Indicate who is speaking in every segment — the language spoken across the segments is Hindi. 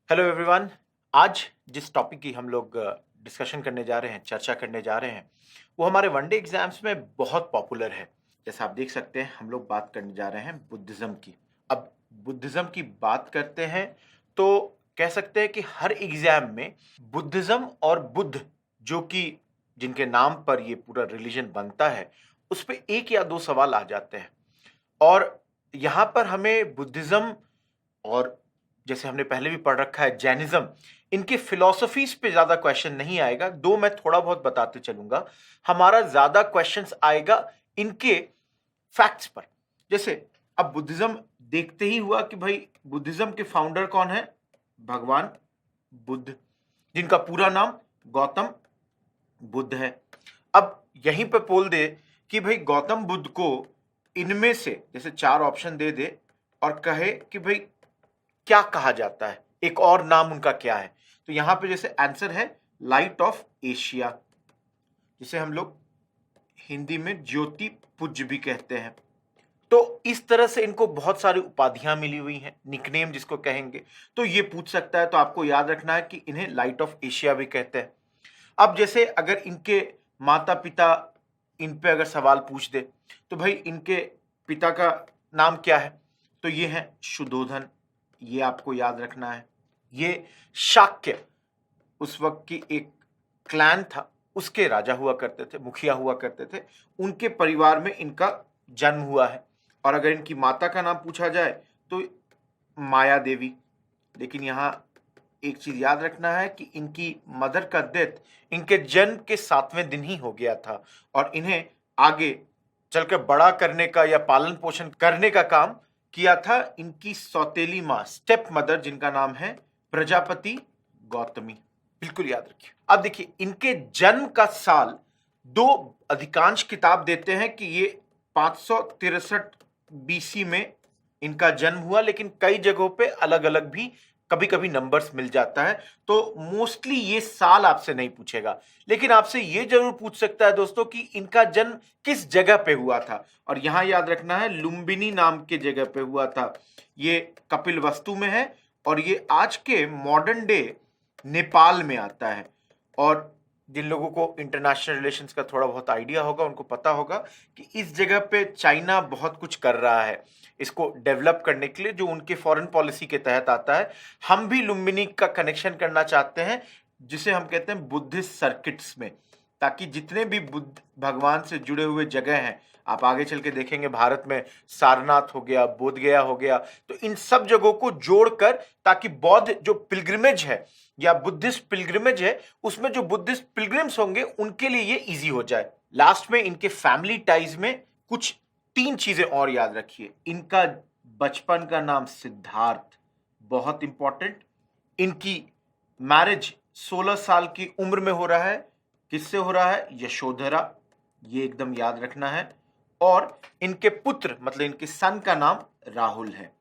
Speaker 1: Hello everyone. आज जिस टॉपिक की हम लोग डिस्कशन करने जा रहे हैं, चर्चा करने जा रहे हैं, वो हमारे वनडे एग्जाम्स में बहुत पॉपुलर है। जैसा आप देख सकते हैं, हम लोग बात करने जा रहे हैं बुद्धिज्म की। अब बुद्धिज्म की बात करते हैं तो कह सकते हैं कि हर एग्जाम में बुद्धिज्म और बुद्ध, जो कि जिनके नाम पर ये पूरा रिलीजन बनता है, उस पे एक या दो सवाल आ जाते हैं। और यहाँ पर हमें बुद्धिज्म और जैसे हमने पहले भी पढ़ रखा है जैनिज्म, इनके फिलॉसफीज पे ज्यादा क्वेश्चन नहीं आएगा। दो मैं थोड़ा बहुत बताते चलूंगा। हमारा ज्यादा क्वेश्चंस आएगा इनके फैक्ट्स पर। जैसे अब बुद्धिज्म देखते ही हुआ कि भाई बुद्धिज्म के फाउंडर कौन है? भगवान बुद्ध, जिनका पूरा नाम गौतम बुद्ध है। अब यहीं पे बोल दे कि भाई गौतम बुद्ध को इनमें से जैसे चार ऑप्शन दे दे और कहे कि भाई क्या कहा जाता है, एक और नाम उनका क्या है, तो यहां पे जैसे आंसर है लाइट ऑफ एशिया, जिसे हम लोग हिंदी में ज्योति पुंज भी कहते हैं। तो इस तरह से इनको बहुत सारी उपाधियां मिली हुई हैं, निकनेम जिसको कहेंगे। तो ये पूछ सकता है, तो आपको याद रखना है कि इन्हें लाइट ऑफ एशिया भी कहते हैं। अब जैसे अगर इनके माता पिता इन पे अगर सवाल पूछ दे तो भाई इनके पिता का नाम क्या है, तो ये है शुद्धोधन। ये आपको याद रखना है। ये शाक्य उस वक्त की एक क्लैन था, उसके राजा हुआ करते थे, मुखिया हुआ करते थे। उनके परिवार में इनका जन्म हुआ है। और अगर इनकी माता का नाम पूछा जाए तो माया देवी। लेकिन यहाँ एक चीज याद रखना है कि इनकी मदर का डेथ इनके जन्म के 7वें दिन ही हो गया था। और इन्हें आगे चलकर बड़ा करने का या पालन पोषण करने का काम किया था इनकी सौतेली माँ, स्टेप मदर, जिनका नाम है प्रजापति गौतमी। बिल्कुल याद रखिए। अब देखिए इनके जन्म का साल दो अधिकांश किताब देते हैं कि ये 563 बीसी में इनका जन्म हुआ, लेकिन कई जगहों पे अलग अलग भी कभी कभी नंबर्स मिल जाता है। तो मोस्टली ये साल आपसे नहीं पूछेगा, लेकिन आपसे ये जरूर पूछ सकता है दोस्तों कि इनका जन्म किस जगह पे हुआ था। और यहां याद रखना है लुम्बिनी नाम के जगह पे हुआ था। ये कपिल वस्तु में है और ये आज के मॉडर्न डे नेपाल में आता है। और जिन लोगों को इंटरनेशनल रिलेशंस का थोड़ा बहुत आइडिया होगा उनको पता होगा कि इस जगह पे चाइना बहुत कुछ कर रहा है इसको डेवलप करने के लिए, जो उनके फॉरेन पॉलिसी के तहत आता है। हम भी लुम्बिनी का कनेक्शन करना चाहते हैं, जिसे हम कहते हैं बुद्धिस्ट सर्किट्स में, ताकि जितने भी बुद्ध भगवान से जुड़े हुए जगह हैं, आप आगे चल के देखेंगे भारत में सारनाथ हो गया, बोध गया हो गया, तो इन सब जगहों को जोड़कर, ताकि बौद्ध जो पिलग्रिमेज है या बुद्धिस्ट पिलग्रिमेज है, उसमें जो बुद्धिस्ट पिलग्रिम्स होंगे उनके लिए ये इजी हो जाए। लास्ट में इनके फैमिली टाइज में कुछ तीन चीजें और याद रखिए। इनका बचपन का नाम सिद्धार्थ, बहुत इंपॉर्टेंट। इनकी मैरिज 16 साल की उम्र में हो रहा है। किससे हो रहा है? यशोधरा, ये एकदम याद रखना है। और इनके पुत्र मतलब इनके सन का नाम राहुल है।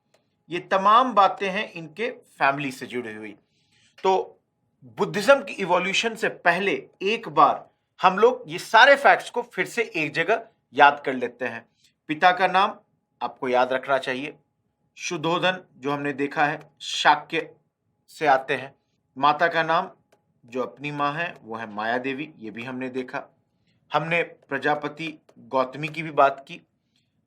Speaker 1: ये तमाम बातें हैं इनके फैमिली से जुड़ी हुई। तो बुद्धिज्म की इवोल्यूशन से पहले एक बार हम लोग ये सारे फैक्ट्स को फिर से एक जगह याद कर लेते हैं। पिता का नाम आपको याद रखना चाहिए, शुद्धोधन, जो हमने देखा है शाक्य से आते हैं। माता का नाम जो अपनी माँ है वो है माया देवी, ये भी हमने देखा। हमने प्रजापति गौतमी की भी बात की।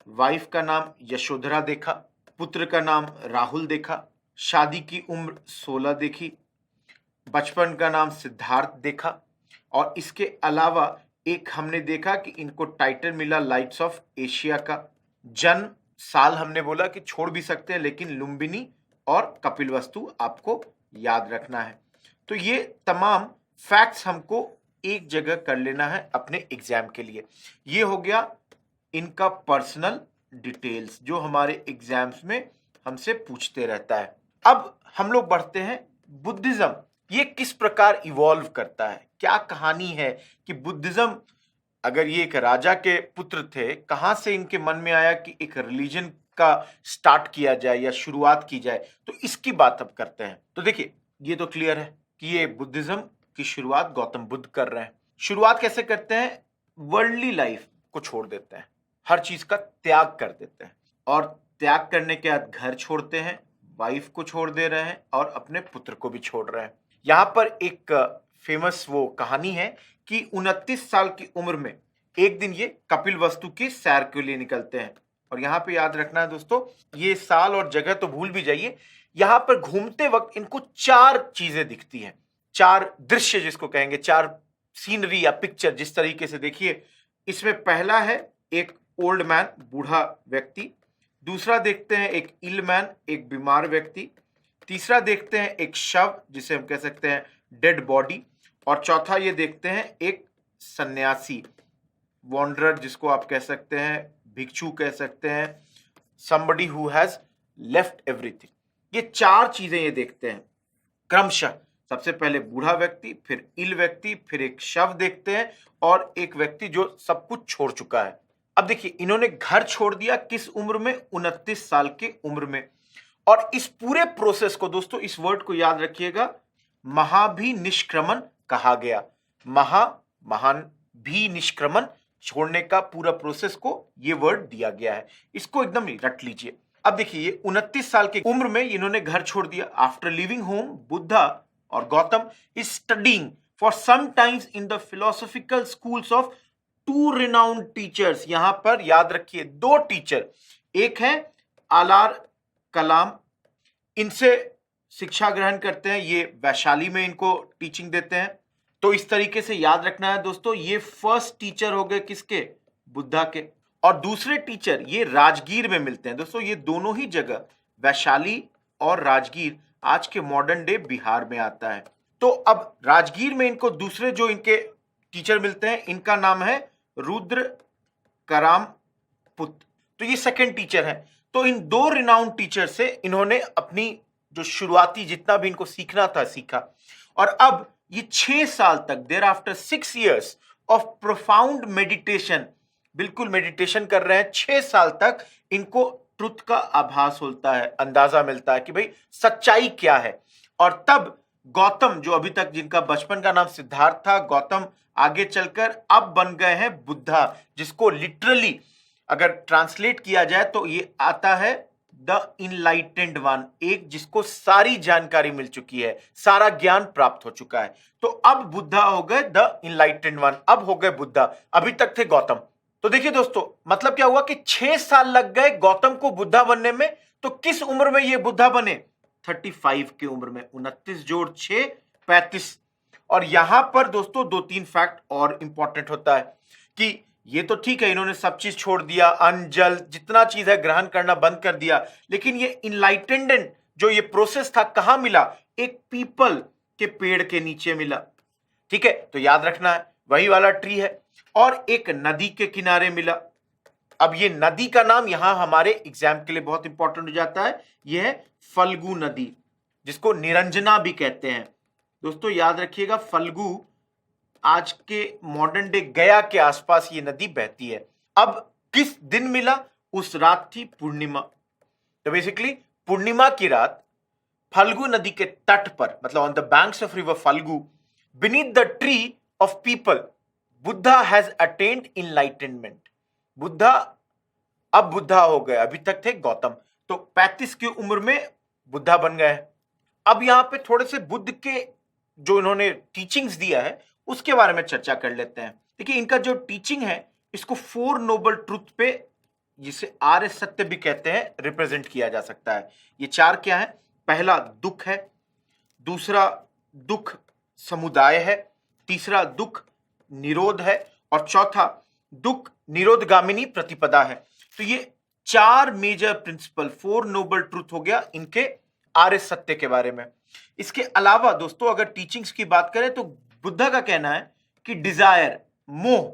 Speaker 1: वाइफ का नाम यशोधरा देखा, पुत्र का नाम राहुल देखा, शादी की उम्र 16 देखी, बचपन का नाम सिद्धार्थ देखा। और इसके अलावा एक हमने देखा कि इनको टाइटल मिला लाइट्स ऑफ एशिया का। जन्म साल हमने बोला कि छोड़ भी सकते हैं, लेकिन लुम्बिनी और कपिलवस्तु आपको याद रखना है। तो ये तमाम फैक्ट्स हमको एक जगह कर लेना है अपने एग्जाम के लिए। ये हो गया इनका पर्सनल डिटेल्स जो हमारे एग्जाम्स में हमसे पूछते रहता है। अब हम लोग बढ़ते हैं बुद्धिज्म ये किस प्रकार इवॉल्व करता है, क्या कहानी है कि बुद्धिज्म, अगर ये एक राजा के पुत्र थे, कहां से इनके मन में आया कि एक रिलीजन का स्टार्ट किया जाए या शुरुआत की जाए, तो इसकी बात अब करते हैं। तो देखिए ये तो क्लियर है कि ये बुद्धिज्म की शुरुआत गौतम बुद्ध कर रहे हैं। शुरुआत कैसे करते हैं? वर्ल्डली लाइफ को छोड़ देते हैं, हर चीज का त्याग कर देते हैं। और त्याग करने के बाद घर छोड़ते हैं, वाइफ को छोड़ दे रहे हैं और अपने पुत्र को भी छोड़ रहे हैं। यहाँ पर एक फेमस वो कहानी है कि 29 साल की उम्र में एक दिन ये कपिल वस्तु की सैर के लिए निकलते हैं। और यहाँ पे याद रखना है दोस्तों, ये साल और जगह तो भूल भी जाइए, यहाँ पर घूमते वक्त इनको 4 चीजें दिखती हैं, 4 दृश्य जिसको कहेंगे, 4 सीनरी या पिक्चर जिस तरीके से देखिए। इसमें पहला है एक ओल्ड मैन, बूढ़ा व्यक्ति। दूसरा देखते हैं एक इल मैन, एक बीमार व्यक्ति। तीसरा देखते हैं एक शव जिसे हम कह सकते हैं डेड बॉडी। और चौथा ये देखते हैं एक सन्यासी, वॉन्डरर जिसको आप कह सकते हैं, भिक्षु कह सकते हैं, somebody who has left everything। ये 4 चीजें ये देखते हैं क्रमशः। सबसे पहले बूढ़ा व्यक्ति, फिर इल व्यक्ति, फिर एक शव देखते हैं और एक व्यक्ति जो सब कुछ छोड़ चुका है। अब देखिए, इन्होंने घर छोड़ दिया किस उम्र में? 29 साल की उम्र में। और इस पूरे प्रोसेस को दोस्तों, इस वर्ड को याद रखिएगा, महाभिनिष्क्रमण कहा गया। महान भी निष्क्रमण, छोड़ने का पूरा प्रोसेस को ये वर्ड दिया गया है। इसको एकदम रट लीजिए। अब देखिए, ये 29 साल की उम्र में इन्होंने घर छोड़ दिया। आफ्टर लिविंग होम, बुद्धा और Gautam is studying for some times in the philosophical schools of 2 renowned teachers. यहां पर याद रखिए 2 टीचर, एक है आलार कलाम, इनसे शिक्षा ग्रहण करते हैं, ये वैशाली में इनको टीचिंग देते हैं। तो इस तरीके से याद रखना है दोस्तों, ये फर्स्ट टीचर हो गए किसके? बुद्धा के। और दूसरे टीचर ये राजगीर में मिलते हैं दोस्तों। ये दोनों ही जगह, वैशाली और राजगीर, आज के मॉडर्न डे बिहार में आता है। तो अब राजगीर में इनको दूसरे जो इनके टीचर मिलते हैं, इनका नाम है रुद्र कराम पुत। तो ये सेकंड टीचर है। तो इन 2 रिनाउंड टीचर से इन्होंने अपनी जो शुरुआती जितना भी इनको सीखना था सीखा। और अब ये 6 साल तक, there after 6 years of profound meditation, बिल्कुल मेडिटेशन कर रहे हैं। 6 साल तक इनको ट्रुथ का आभास होता है, अंदाजा मिलता है कि भाई सच्चाई क्या है। और तब गौतम, जो अभी तक जिनका बचपन का नाम सिद्धार्थ था, गौतम आगे चलकर अब बन गए हैं बुद्धा, जिसको लिटरली अगर ट्रांसलेट किया जाए तो ये आता है द इनलाइटेंड वन, एक जिसको सारी जानकारी मिल चुकी है, सारा ज्ञान प्राप्त हो चुका है। तो अब बुद्धा हो गए द इनलाइटेंड वन, अब हो गए बुद्धा, अभी तक थे गौतम। तो देखिए दोस्तों, मतलब क्या हुआ कि 6 साल लग गए गौतम को बुद्धा बनने में। तो किस उम्र में ये बुद्धा बने? 35 की उम्र में। 29 जोड़ 6, 35। और यहां पर दोस्तों 2-3 फैक्ट और इंपॉर्टेंट होता है कि ये तो ठीक है, इन्होंने सब चीज छोड़ दिया, अन्न जल जितना चीज है ग्रहण करना बंद कर दिया, लेकिन ये इनलाइटेंड जो ये प्रोसेस था कहां मिला? एक पीपल के पेड़ के नीचे मिला। ठीक है, तो याद रखना है वही वाला ट्री है। और एक नदी के किनारे मिला। अब ये नदी का नाम यहां हमारे एग्जाम के लिए बहुत इंपॉर्टेंट हो जाता है। यह है फल्गु नदी, जिसको निरंजना भी कहते हैं। दोस्तों याद रखिएगा, फल्गु आज के मॉडर्न डे गया के आसपास ये नदी बहती है। अब किस दिन मिला? उस रात थी पूर्णिमा। तो बेसिकली पूर्णिमा की रात फल्गु नदी के तट पर, मतलब on the banks of river Falgu, beneath the tree of peepal, Buddha has attend enlightenment. Buddha अब बुद्धा हो गए, अभी तक थे गौतम। तो 35 की उम्र में बुद्धा बन गए। अब यहां पे थोड़े से बुद्ध के जो इन्होंने टीचिंग्स दिया है उसके बारे में चर्चा कर लेते हैं। देखिए, इनका जो टीचिंग है इसको 4 नोबल ट्रुथ पे, जिसे आर्य सत्य भी कहते हैं, रिप्रेजेंट किया जा सकता है। ये 4 क्या है? पहला दुख है, दूसरा दुख समुदाय है, तीसरा दुख निरोध है, और चौथा दुख निरोधगामिनी प्रतिपदा है। तो ये 4 मेजर प्रिंसिपल, 4 नोबल ट्रुथ हो गया इनके आर्य सत्य के बारे में। इसके अलावा दोस्तों अगर टीचिंग्स की बात करें तो बुद्धा का कहना है कि डिजायर, मोह,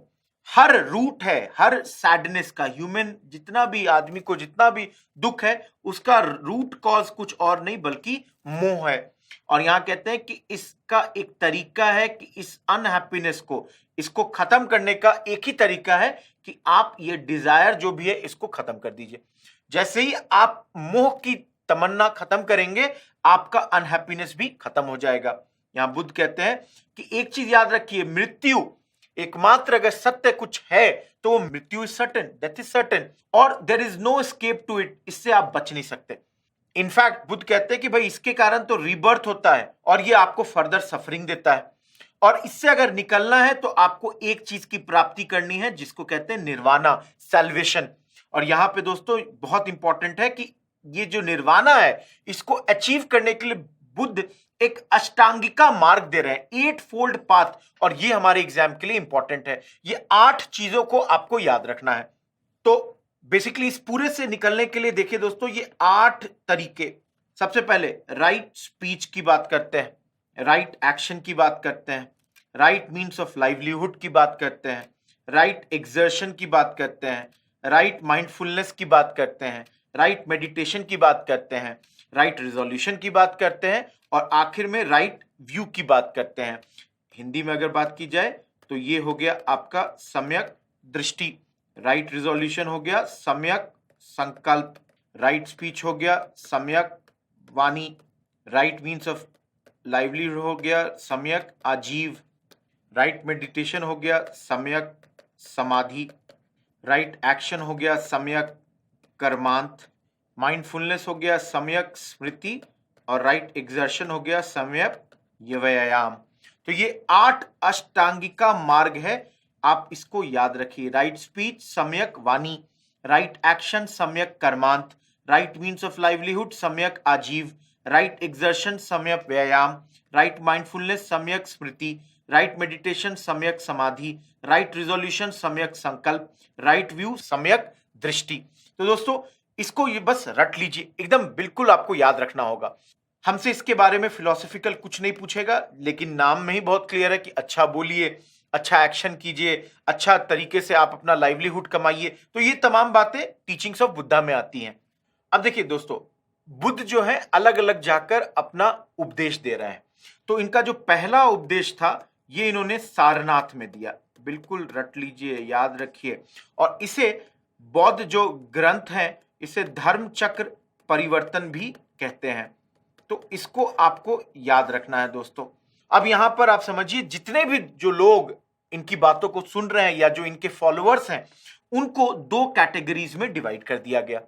Speaker 1: हर रूट है, हर सैडनेस का, ह्यूमन जितना भी आदमी को जितना भी दुख है उसका रूट कॉज कुछ और नहीं बल्कि मोह है। और यहां कहते हैं कि इसका एक तरीका है कि इस अनहैप्पीनेस को, इसको खत्म करने का एक ही तरीका है कि आप ये डिजायर जो भी है इसको खत्म कर दीजिए। जैसे ही आप मोह की तमन्ना खत्म करेंगे आपका अनहैप्पीनेस भी खत्म हो जाएगा। यहां बुद्ध कहते हैं कि एक चीज याद रखिए, मृत्यु एकमात्र अगर सत्य कुछ है तो वो मृत्यु is certain, death is certain, और there is no escape to it, इससे आप बच नहीं सकते। इनफैक्ट बुद्ध कहते हैं कि भाई इसके कारण तो रीबर्थ होता है और ये आपको फर्दर सफरिंग देता है, और इससे अगर निकलना है तो आपको एक चीज की प्राप्ति करनी है जिसको कहते हैं निर्वाणा, सैल्वेशन। और यहां पे दोस्तों बहुत इंपॉर्टेंट है कि ये जो निर्वाणा है इसको अचीव करने के लिए बुद्ध एक अष्टांगिका मार्ग दे रहे हैं, 8 फोल्ड पाथ, और ये हमारे एग्जाम के लिए इंपॉर्टेंट है। ये 8 चीजों को आपको याद रखना है। तो बेसिकली इस पूरे से निकलने के लिए देखिए दोस्तों, ये 8 तरीके। सबसे पहले राइट स्पीच की बात करते हैं, राइट एक्शन की बात करते हैं, राइट मीन्स ऑफ लाइवलीहुड की बात करते हैं, राइट एक्सर्शन की बात करते हैं, राइट माइंडफुलनेस की बात करते हैं, राइट मेडिटेशन की बात करते हैं, राइट रिजोल्यूशन की बात करते हैं, और आखिर में राइट व्यू की बात करते हैं। हिंदी में अगर बात की जाए तो ये हो गया आपका सम्यक दृष्टि, राइट रिजोल्यूशन हो गया सम्यक संकल्प, राइट स्पीच हो गया सम्यक वाणी, राइट मीन्स ऑफ लाइवलीहुड हो गया सम्यक आजीव, राइट मेडिटेशन हो गया सम्यक समाधि, राइट एक्शन हो गया सम्यक कर्मांत, माइंडफुलनेस हो गया सम्यक स्मृति, और राइट एक्सर्शन हो गया सम्यक व्यायाम। तो ये 8 अष्टांगिका मार्ग है, आप इसको याद रखिए। राइट स्पीच सम्यक वाणी, राइट एक्शन सम्यक कर्मांत, राइट मीन्स ऑफ लाइवलीहुड सम्यक आजीव, राइट एक्सर्शन सम्यक व्यायाम, राइट माइंडफुलनेस सम्यक स्मृति, राइट मेडिटेशन सम्यक समाधि, राइट रिजोल्यूशन सम्यक संकल्प, राइट व्यू सम्यक दृष्टि। तो दोस्तों इसको ये बस रट लीजिए, एकदम बिल्कुल आपको याद रखना होगा। हमसे इसके बारे में फिलोसॉफिकल कुछ नहीं पूछेगा, लेकिन नाम में ही बहुत क्लियर है कि अच्छा बोलिए, अच्छा एक्शन कीजिए, अच्छा तरीके से आप अपना लाइवलीहुड कमाइए। तो ये तमाम बातें टीचिंग्स ऑफ बुद्धा में आती हैं। अब देखिए दोस्तों, बुद्ध जो है अलग अलग जाकर अपना उपदेश दे रहे हैं। तो इनका जो पहला उपदेश था ये इन्होंने सारनाथ में दिया, बिल्कुल रट लीजिए, याद रखिए। और इसे बौद्ध जो ग्रंथ है इसे धर्म चक्र परिवर्तन भी कहते हैं। तो इसको आपको याद रखना है दोस्तों। अब यहां पर आप समझिए, जितने भी जो लोग इनकी बातों को सुन रहे हैं या जो इनके फॉलोअर्स हैं, उनको 2 कैटेगरीज में डिवाइड कर दिया गया।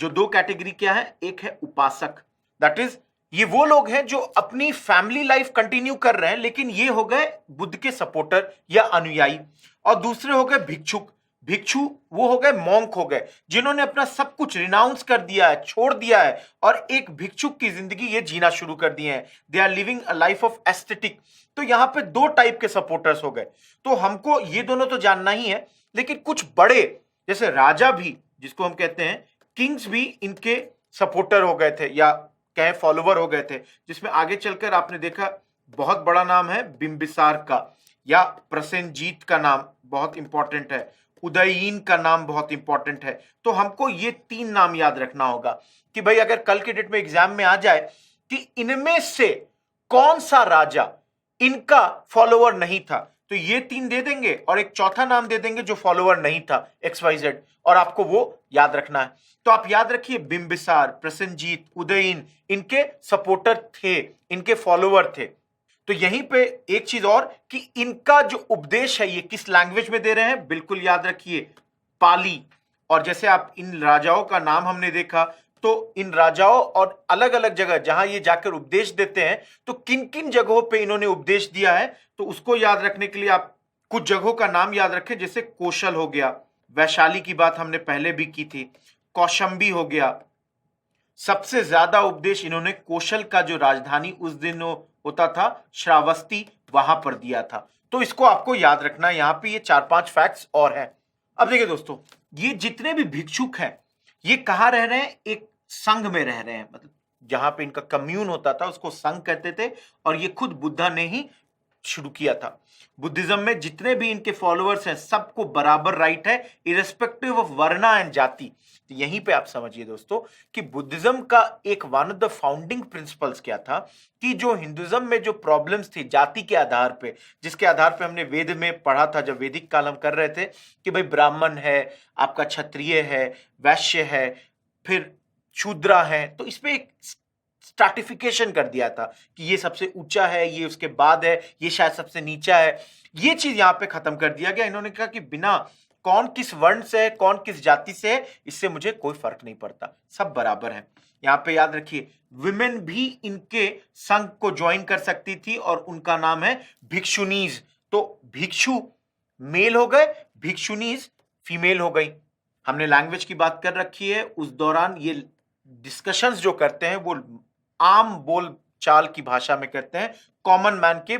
Speaker 1: जो 2 कैटेगरी क्या है, एक है उपासक, दैट इज ये वो लोग हैं जो अपनी फैमिली लाइफ कंटिन्यू कर रहे हैं, लेकिन ये हो गए बुद्ध के सपोर्टर या अनुयायी। और दूसरे हो गए भिक्षुक, भिक्षु वो हो गए, मॉन्क हो गए, जिन्होंने अपना सब कुछ रिनाउंस कर दिया है, छोड़ दिया है, और एक भिक्षुक की जिंदगी ये जीना शुरू कर दिए हैं। They are living a life of aesthetic. तो यहां पे 2 टाइप के सपोर्टर्स हो गए। तो हमको ये दोनों तो जानना ही है, लेकिन कुछ बड़े जैसे राजा भी, जिसको हम कहते हैं किंग्स, भी इनके सपोर्टर हो गए थे या कहे फॉलोवर हो गए थे। जिसमें आगे चलकर आपने देखा बहुत बड़ा नाम है बिंबिसार का, या प्रसेनजीत का नाम बहुत इंपॉर्टेंट है, उदयीन का नाम बहुत इंपॉर्टेंट है। तो हमको ये 3 नाम याद रखना होगा कि भाई अगर कल के डेट में एग्जाम में आ जाए कि इनमें से कौन सा राजा इनका फॉलोवर नहीं था, तो ये 3 दे देंगे और एक चौथा नाम दे देंगे जो फॉलोवर नहीं था, XYZ, और आपको वो याद रखना है। तो आप याद रखिए, बिंबिसार, प्रसेनजीत, उदयीन इनके सपोर्टर थे, इनके फॉलोवर थे। तो यहीं पे एक चीज और कि इनका जो उपदेश है ये किस लैंग्वेज में दे रहे हैं, बिल्कुल याद रखिए, पाली। और जैसे आप इन राजाओं का नाम हमने देखा, तो इन राजाओं और अलग अलग जगह जहां ये जाकर उपदेश देते हैं, तो किन किन जगहों पे इन्होंने उपदेश दिया है, तो उसको याद रखने के लिए आप कुछ जगहों का नाम याद रखें। जैसे कौशल हो गया, वैशाली की बात हमने पहले भी की थी, कौशंबी हो गया। सबसे ज्यादा उपदेश इन्होंने कौशल का जो राजधानी उस दिन होता था श्रावस्ती, वहां पर दिया था। तो इसको आपको याद रखना है। यहां पे ये 4-5 फैक्ट्स और हैं। अब देखिए दोस्तों, ये जितने भी भिक्षुक हैं ये कहाँ रह रहे हैं, एक संघ में रह रहे हैं। मतलब जहां पे इनका कम्यून होता था उसको संघ कहते थे, और ये खुद बुद्धा ने ही शुरू किया था। बुद्धिज्म में जितने भी इनके फॉलोअर्स हैं सबको बराबर राइट है, इरेस्पेक्टिव ऑफ वर्ना एंड जाति। तो यहीं पे आप समझिए दोस्तों कि बुद्धिज्म का एक one of the founding principles क्या था कि जो हिंदुज्म में जो प्रॉब्लम्स थी जाति के आधार पे, जिसके आधार पे हमने वेद में पढ़ा था जब वैदिक काल हम कर रहे थे कि भाई ब्राह्मण है, आपका क्षत्रिय है, वैश्य है, फिर शूद्रा है, तो इस पे एक स्ट्रैटिफिकेशन कर दिया था कि ये सबसे ऊंचा है, ये उसके बाद है, ये शायद सबसे नीचा है। ये चीज यहां पे खत्म कर दिया गया। इन्होंने कहा कि बिना कौन किस वर्ण से है, कौन किस जाति से है, इससे मुझे कोई फर्क नहीं पड़ता, सब बराबर है। यहां पे याद रखिए विमेन भी इनके संघ को ज्वाइन कर सकती थी और उनका नाम है भिक्षुनीज। तो भिक्षु मेल हो गए, भिक्षुनीज फीमेल हो गई। हमने लैंग्वेज की बात कर रखी है, उस दौरान ये डिस्कशंस जो करते हैं वो आम बोल चाल की भाषा में करते हैं, कॉमन मैन के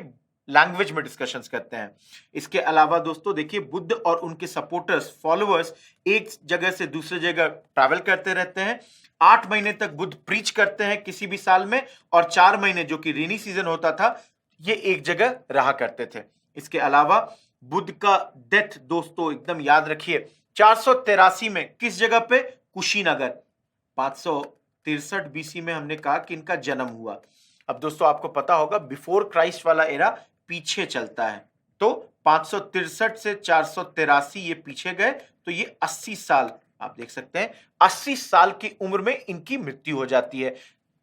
Speaker 1: लैंग्वेज में डिस्कशंस करते हैं। इसके अलावा दोस्तों देखिए बुद्ध और उनके सपोर्टर्स फॉलोअर्स एक जगह से दूसरे जगह ट्रैवल करते रहते हैं। 8 महीने तक बुद्ध प्रीच करते हैं किसी भी साल में, और 4 महीने जो कि रेनी सीजन होता था ये एक जगह रहा करते थे। इसके अलावा बुद्ध का डेथ दोस्तों एकदम याद रखिए 483 में किस जगह पे, कुशीनगर। 563 बीसी में हमने कहा कि इनका जन्म हुआ। अब दोस्तों आपको पता होगा बिफोर क्राइस्ट वाला एरा पीछे चलता है, तो 563 से 483 ये पीछे गए, तो ये 80 साल आप देख सकते हैं, 80 साल की उम्र में इनकी मृत्यु हो जाती है।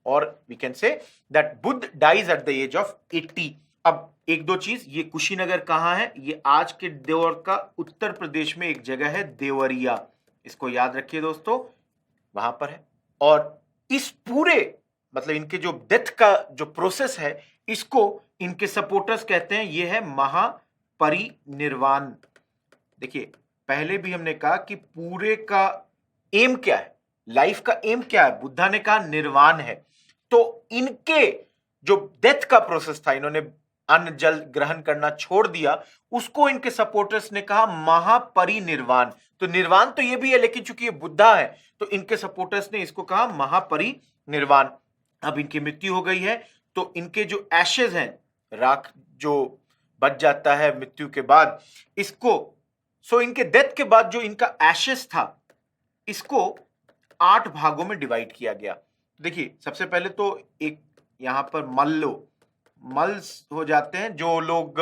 Speaker 1: और we can say that Buddha dies at the age of 80। अब एक दो चीज, ये कुशीनगर कहां है, ये आज के दौर का उत्तर प्रदेश में एक जगह है देवरिया, इसको याद रखिए दोस्तों, वहां पर है। और इस पूरे मतलब इनके जो डेथ का जो प्रोसेस है इसको इनके सपोर्टर्स कहते हैं ये है महापरिनिर्वाण। देखिए पहले भी हमने कहा कि पूरे का एम क्या है, लाइफ का एम क्या है, बुद्धा ने कहा निर्वाण है। तो इनके जो डेथ का प्रोसेस था, इन्होंने अन्न जल ग्रहण करना छोड़ दिया, उसको इनके सपोर्टर्स ने कहा महापरिनिर्वाण। तो निर्वाण तो ये भी है, लेकिन चूंकि ये बुद्धा है तो इनके सपोर्टर्स ने इसको कहा महापरिनिर्वाण। अब इनकी मृत्यु हो गई है, तो इनके जो एशेज हैं, राख जो बच जाता है मृत्यु के बाद, इसको इनके डेथ के बाद जो इनका एशेज था इसको 8 भागों में डिवाइड किया गया। देखिए सबसे पहले तो एक यहां पर मल्स हो जाते हैं, जो लोग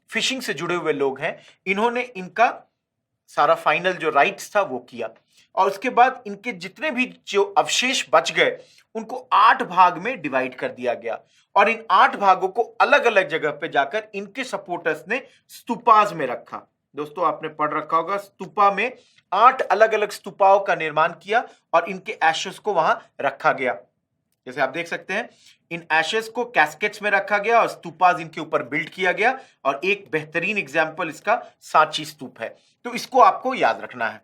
Speaker 1: फिशिंग से जुड़े हुए लोग हैं, इन्होंने इनका सारा फाइनल जो राइट्स था वो किया, और उसके बाद इनके जितने भी जो अवशेष बच गए उनको 8 भाग में डिवाइड कर दिया गया, और इन 8 भागों को अलग अलग जगह पे जाकर इनके सपोर्टर्स ने स्तूपाज में रखा। दोस्तों आपने पढ़ रखा होगा, स्तूपा में 8 अलग अलग स्तूपाओं का निर्माण किया और इनके एशेस को वहां रखा गया। जैसे आप देख सकते हैं इन एशेस को कैस्केट्स में रखा गया और स्तूपाज इनके ऊपर बिल्ड किया गया, और एक बेहतरीन एग्जाम्पल इसका सांची स्तूप है। तो इसको आपको याद रखना है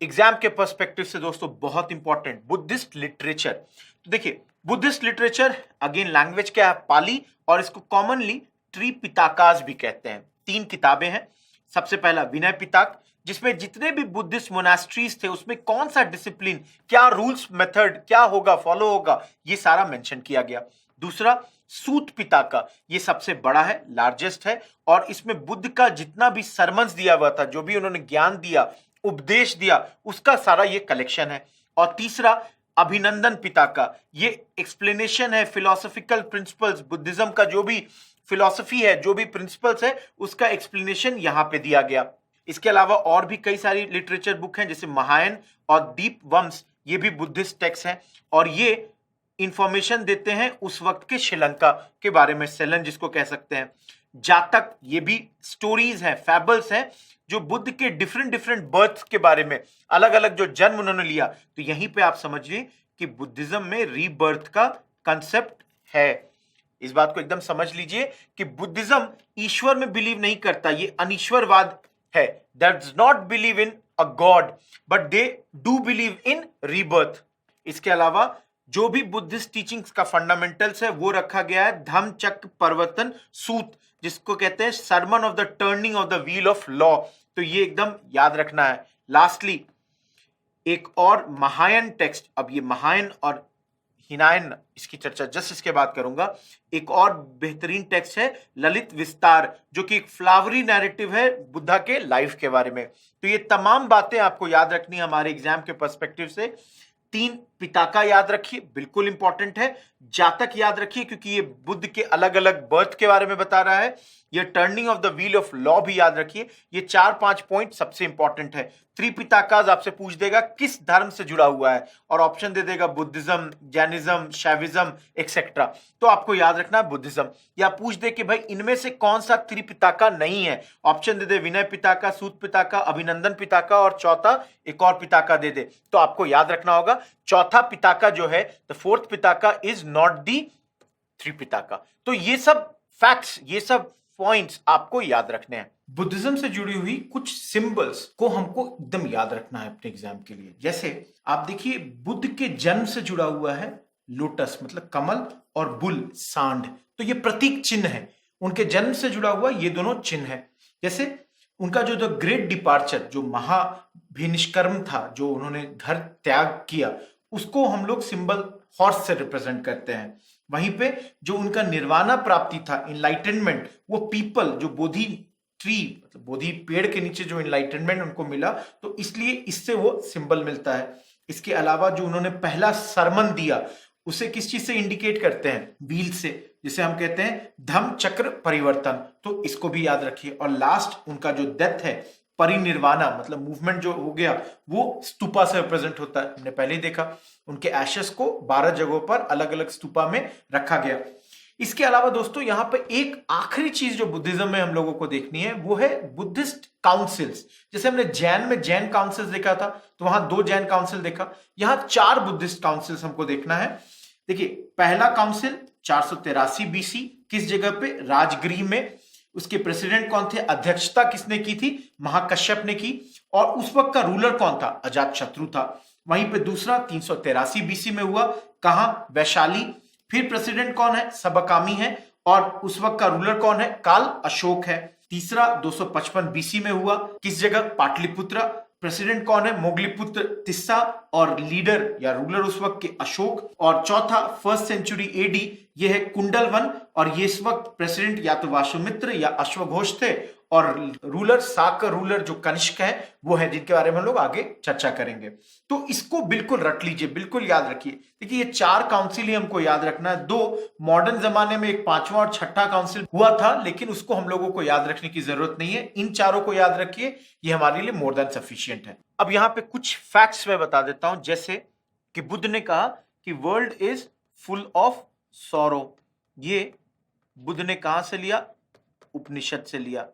Speaker 1: एग्जाम के पर्सपेक्टिव से दोस्तों, बहुत इंपॉर्टेंट बुद्धिस्ट लिटरेचर। तो देखिए बुद्धिस्ट लिटरेचर अगेन लैंग्वेज क्या है, पाली, और इसको कॉमनली त्रिपिताकास भी कहते हैं। 3 किताबें हैं। सबसे पहला विनय पिटक, जिसमें जितने भी बुद्धिस्ट मोनास्ट्रीज थे उसमें कौन सा डिसिप्लिन, क्या रूल्स मेथड क्या होगा, फॉलो होगा, ये सारा मेंशन किया गया। दूसरा सूत पिताका, ये सबसे बड़ा है, लार्जेस्ट है, और इसमें बुद्ध का जितना भी सरमन्स दिया हुआ था, जो भी उन्होंने ज्ञान दिया, उपदेश दिया, उसका सारा ये कलेक्शन है। और तीसरा अभिनंदन पिताका, ये एक्सप्लेनेशन है फिलोसॉफिकल प्रिंसिपल्स, बुद्धिज्म का जो भी फिलॉसफी है, जो भी प्रिंसिपल्स है, उसका एक्सप्लेनेशन यहां पे दिया गया। इसके अलावा और भी कई सारी लिटरेचर बुक हैं, जैसे महायान और दीप वंश, ये भी बुद्धिस्ट टेक्स्ट हैं, और ये इंफॉर्मेशन देते हैं उस वक्त के श्रीलंका के बारे में, सेलन जिसको कह सकते हैं। जातक, ये भी स्टोरीज हैं, फैबल्स हैं, जो बुद्ध के डिफरेंट बर्थ के बारे में, अलग अलग जो जन्म उन्होंने लिया। तो यहीं पे आप समझिए कि बुद्धिज्म में रीबर्थ का कंसेप्ट है। इस बात को एकदम समझ लीजिए कि बुद्धिज्म ईश्वर में बिलीव नहीं करता, ये अनीश्वरवाद है, that's not believe in a God, but they do believe in rebirth. इसके अलावा जो भी बुद्धिस्ट टीचिंग्स का फंडामेंटल्स है वो रखा गया है धम्म चक्र प्रवर्तन सूत, जिसको कहते हैं sermon of the turning of the wheel of law. तो ये एकदम याद रखना है। लास्टली एक और महायान टेक्स्ट, अब ये महायान और हिनायन इसकी चर्चा जस्ट इसके बाद करूंगा। एक और बेहतरीन टेक्स्ट है ललित विस्तार, जो कि एक फ्लावरी नैरेटिव है बुद्धा के लाइफ के बारे में। तो ये तमाम बातें आपको याद रखनी है हमारे एग्जाम के पर्सपेक्टिव से। 3 पिताका याद रखिए, बिल्कुल इंपॉर्टेंट है। जातक याद रखिए क्योंकि ये बुद्ध के अलग अलग बर्थ के बारे में बता रहा है। ये turning of the wheel of law भी याद रखिए। ये 4-5 पॉइंट सबसे इंपॉर्टेंट है। त्रिपिताकाज आपसे पूछ देगा किस धर्म से जुड़ा हुआ है और ऑप्शन दे देगा बुद्धिज्म, जैनिज्म, शैविज्म एक्सेट्रा। तो आपको याद रखना है बुद्धिज्म। या पूछ दे कि भाई इनमें से कौन सा त्रिपिताका नहीं है, ऑप्शन दे दे विनय पिताका, सूत पिताका, अभिनंदन पिताका और चौथा एक और पिताका दे दे, तो आपको याद रखना होगा चौथा पिताका जो है the fourth Pitaka is not the Tripitaka. तो ये सब फैक्ट्स, ये सब पॉइंट्स आपको याद रखने हैं। बुद्धिज्म से जुड़ी हुई कुछ सिंबल्स को हमको एकदम याद रखना है अपने एग्जाम के लिए। जैसे आप देखिए बुद्ध के जन्म से जुड़ा हुआ है लोटस मतलब कमल और बुल सांड, तो ये प्रतीक चिन्ह है। उनके जन्म से जुड़ा हुआ ये दोनों चिन्ह है। जैसे उनका जो द ग्रेट डिपार्चर, जो महाभिनिष्कर्म था, जो उन्होंने घर त्याग किया, उसको हम लोग सिंबल हॉर्स से रिप्रेजेंट करते हैं। वहीं पे जो उनका निर्वाणा प्राप्ति था, इनलाइटनमेंट, वो पीपल जो बोधि ट्री मतलब बोधि पेड़ के नीचे जो इनलाइटनमेंट उनको मिला, तो इसलिए इससे वो सिंबल मिलता है। इसके अलावा जो उन्होंने पहला सरमन दिया उसे किस चीज से इंडिकेट करते हैं, व्हील से, जिसे हम कहते हैं धम्म चक्र परिवर्तन, तो इसको भी याद रखिए। और लास्ट उनका जो डेथ है परिनिर्वाणा मतलब मूवमेंट जो हो गया, वो स्तूपा से रिप्रेजेंट होता है। हमने पहले ही देखा उनके एशेस को 12 जगहों पर अलग अलग स्तूपा में रखा गया। इसके अलावा दोस्तों यहाँ पे एक आखिरी चीज जो बुद्धिज्म में हम लोगों को देखनी है वो है बुद्धिस्ट काउंसिल्स। जैसे हमने जैन में जैन काउंसिल्स देखा था, तो वहां 2 जैन काउंसिल देखा, यहाँ 4 बुद्धिस्ट काउंसिल्स हमको देखना है। देखिए पहला काउंसिल 483 बीसी, किस जगह पे, राजगृह में। उसके प्रेसिडेंट कौन थे, अध्यक्षता किसने की थी, महाकश्यप ने की। और उस वक्त का रूलर कौन था, अजातशत्रु था। वहीं पे दूसरा 383 बीसी में हुआ, कहां, वैशाली। फिर प्रेसिडेंट कौन है, सबकामी है। और उस वक्त का रूलर कौन है, काल अशोक है। तीसरा 255 बीसी में हुआ, किस जगह, पाटलिपुत्र। प्रेसिडेंट कौन है, मोगलीपुत्र तिस्सा और लीडर या रूलर उस वक्त के अशोक। और चौथा 1st सेंचुरी एडी, ये है कुंडलवन और ये इस वक्त प्रेसिडेंट या तो वासुमित्र या अश्वघोष थे और रूलर साक रूलर जो कनिष्क है वो है, जिनके बारे में हम लोग आगे चर्चा करेंगे। तो इसको बिल्कुल रट लीजिए, बिल्कुल याद रखिए। देखिए ये 4 काउंसिल ही हमको याद रखना है। 2 मॉडर्न जमाने में एक 5वां और 6ठा काउंसिल हुआ था, लेकिन उसको हम लोगों को याद रखने की जरूरत नहीं है। इन चारों को याद रखिए, ये हमारे लिए मोर देन सफिशिएंट है। अब यहाँ पे कुछ फैक्ट्स मैं बता देता हूं, जैसे कि बुद्ध ने कहा कि world is full of sorrow. ये बुद्ध ने कहां से लिया, उपनिषद से लिया।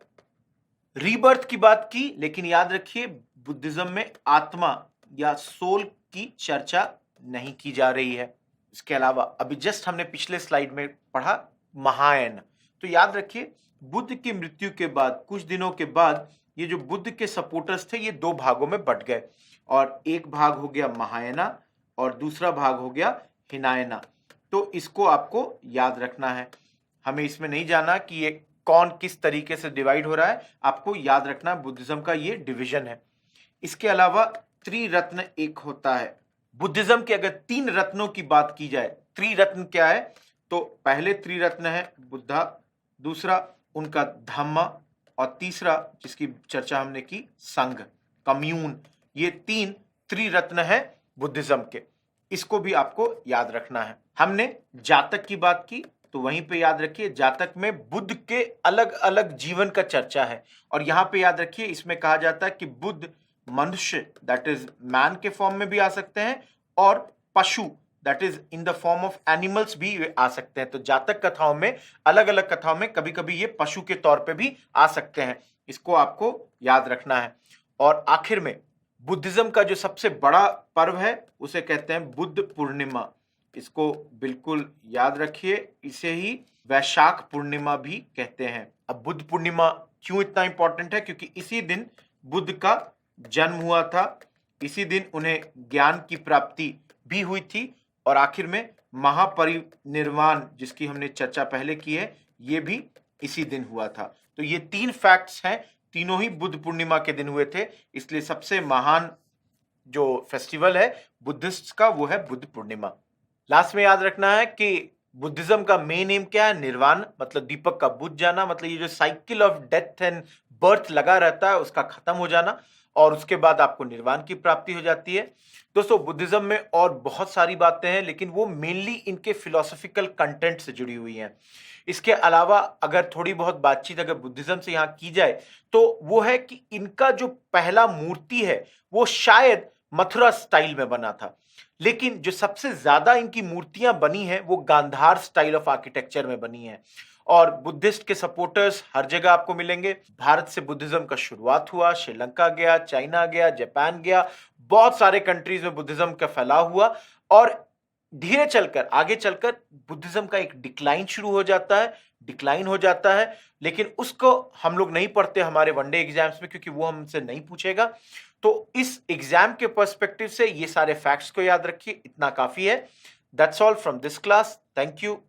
Speaker 1: रीबर्थ की बात की, लेकिन याद रखिए बुद्धिज्म में आत्मा या सोल की चर्चा नहीं की जा रही है। इसके अलावा अभी जस्ट हमने पिछले स्लाइड में पढ़ा महायान, तो याद रखिए बुद्ध की मृत्यु के बाद कुछ दिनों के बाद ये जो बुद्ध के सपोर्टर्स थे ये 2 भागों में बट गए, और एक भाग हो गया महायाना और दूसरा भाग हो गया हिनायना। तो इसको आपको याद रखना है। हमें इसमें नहीं जाना कि ये कौन किस तरीके से डिवाइड हो रहा है, आपको याद रखना बुद्धिज्म का ये डिवीजन है। इसके अलावा त्रिरत्न एक होता है बुद्धिज्म के। अगर 3 रत्नों की बात की जाए, त्रिरत्न क्या है, तो पहले त्रिरत्न है बुद्धा, दूसरा उनका धम्मा और तीसरा जिसकी चर्चा हमने की संघ, कम्यून। ये 3 त्रिरत्न है बुद्धिज्म के, इसको भी आपको याद रखना है। हमने जातक की बात की, तो वहीं पे याद रखिए जातक में बुद्ध के अलग अलग जीवन का चर्चा है। और यहां पे याद रखिए इसमें कहा जाता है कि बुद्ध मनुष्य दैट इज मैन के फॉर्म में भी आ सकते हैं और पशु that is in the form of animals भी आ सकते हैं। तो जातक कथाओं में, अलग अलग कथाओं में कभी कभी ये पशु के तौर पे भी आ सकते हैं, इसको आपको याद रखना है। और आखिर में बुद्धिज्म का जो सबसे बड़ा पर्व है उसे कहते हैं बुद्ध पूर्णिमा, इसको बिल्कुल याद रखिए। इसे ही वैशाख पूर्णिमा भी कहते हैं। अब बुद्ध पूर्णिमा क्यों इतना इंपॉर्टेंट है, क्योंकि इसी दिन बुद्ध का जन्म हुआ था, इसी दिन उन्हें ज्ञान की प्राप्ति भी हुई थी और आखिर में महापरिनिर्वाण जिसकी हमने चर्चा पहले की है ये भी इसी दिन हुआ था। तो ये 3 फैक्ट्स हैं, तीनों ही बुद्ध पूर्णिमा के दिन हुए थे, इसलिए सबसे महान जो फेस्टिवल है बुद्धिस्ट का वो है बुद्ध पूर्णिमा। लास्ट में याद रखना है कि बुद्धिज्म का मेन एम क्या है, निर्वाण मतलब दीपक का बुझ जाना, मतलब ये जो cycle of death and birth लगा रहता है उसका खत्म हो जाना। और उसके बाद आपको निर्वाण की प्राप्ति हो जाती है। दोस्तों, बुद्धिज्म में और बहुत सारी बातें हैं, लेकिन वो मेनली इनके फिलोसॉफिकल कंटेंट से जुड़ी हुई हैं। इसके अलावा अगर थोड़ी बहुत बातचीत अगर बुद्धिज्म से यहाँ की जाए, तो वो है कि इनका जो पहला मूर्ति है वो शायद मथुरा स्टाइल में बना था, लेकिन जो सबसे ज्यादा इनकी मूर्तियां बनी हैं वो गांधार स्टाइल ऑफ आर्किटेक्चर में बनी हैं। और बुद्धिस्ट के सपोर्टर्स हर जगह आपको मिलेंगे। भारत से बुद्धिज्म का शुरुआत हुआ, श्रीलंका गया, चाइना गया, जापान गया, बहुत सारे कंट्रीज में बुद्धिज्म का फैलाव हुआ। और धीरे चलकर आगे चलकर बुद्धिज्म का एक डिक्लाइन हो जाता है, लेकिन उसको हम लोग नहीं पढ़ते हमारे वनडे एग्जाम्स में, क्योंकि वो हमसे नहीं पूछेगा। तो इस एग्जाम के पर्सपेक्टिव से ये सारे फैक्ट्स को याद रखिए, इतना काफी है। That's all from this class. Thank you.